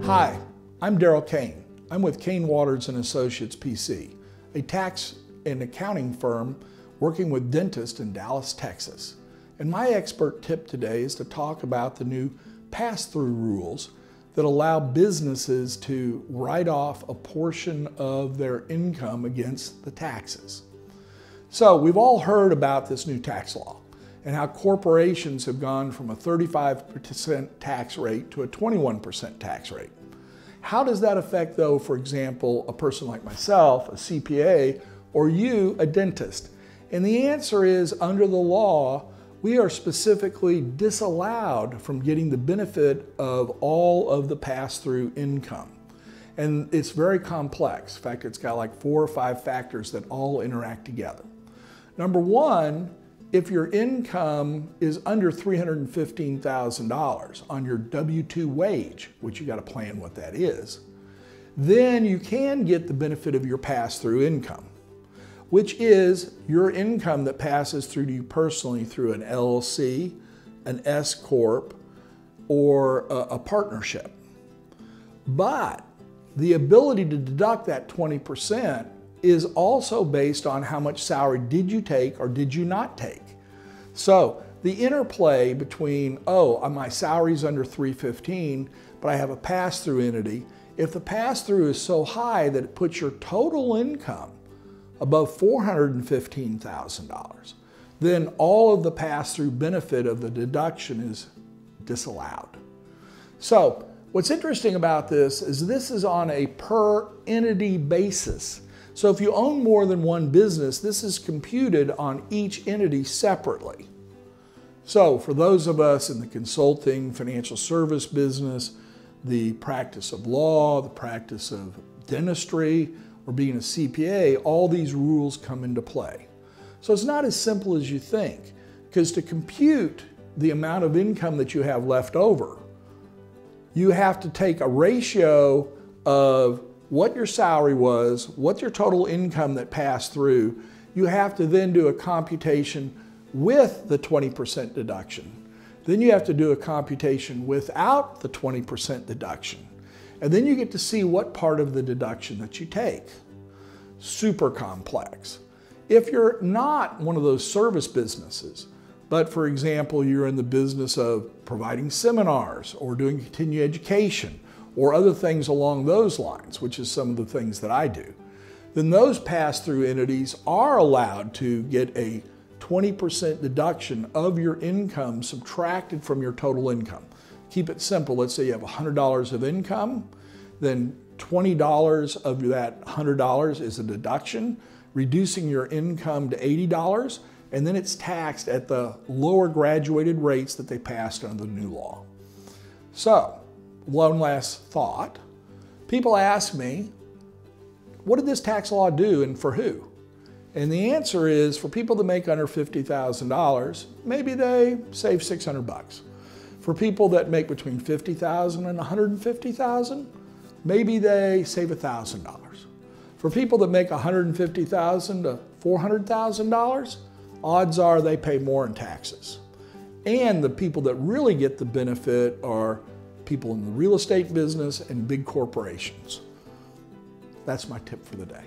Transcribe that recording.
Hi, I'm Darrell Cain. I'm with Cain Waters & Associates PC, a tax and accounting firm working with dentists in Dallas, Texas. And my expert tip today is to talk about the new pass-through rules that allow businesses to write off a portion of their income against the taxes. So we've all heard about this new tax law and how corporations have gone from a 35% tax rate to a 21% tax rate. How does that affect, though, for example, a person like myself, a CPA, or you, a dentist? And the answer is, under the law, we are specifically disallowed from getting the benefit of all of the pass-through income. And it's very complex. In fact, it's got like 4 or 5 factors that all interact together. Number one, if your income is under $315,000 on your W-2 wage, which you got to plan what that is, then you can get the benefit of your pass-through income, which is your income that passes through to you personally through an LLC, an S Corp, or a partnership. But the ability to deduct that 20% is also based on how much salary did you take or did you not take. So the interplay between, my salary's under $315, but I have a pass-through entity, if the pass-through is so high that it puts your total income above $415,000, then all of the pass-through benefit of the deduction is disallowed. So what's interesting about this is on a per entity basis. So if you own more than one business, this is computed on each entity separately. So for those of us in the consulting, financial service business, the practice of law, the practice of dentistry, or being a CPA, all these rules come into play. So it's not as simple as you think, because to compute the amount of income that you have left over, you have to take a ratio of what your salary was, what your total income that passed through. You have to then do a computation with the 20% deduction. Then you have to do a computation without the 20% deduction. And then you get to see what part of the deduction that you take. Super complex. If you're not one of those service businesses, but for example, you're in the business of providing seminars or doing continuing education or other things along those lines, which is some of the things that I do, then those pass-through entities are allowed to get a 20% deduction of your income subtracted from your total income. Keep it simple. Let's say you have $100 of income, then $20 of that $100 is a deduction, reducing your income to $80, and then it's taxed at the lower graduated rates that they passed under the new law. So, one last thought. People ask me, what did this tax law do and for who? And the answer is, for people that make under $50,000, maybe they save 600 bucks. For people that make between $50,000 and $150,000, maybe they save $1,000. For people that make $150,000 to $400,000, odds are they pay more in taxes. And the people that really get the benefit are people in the real estate business and big corporations. That's my tip for the day.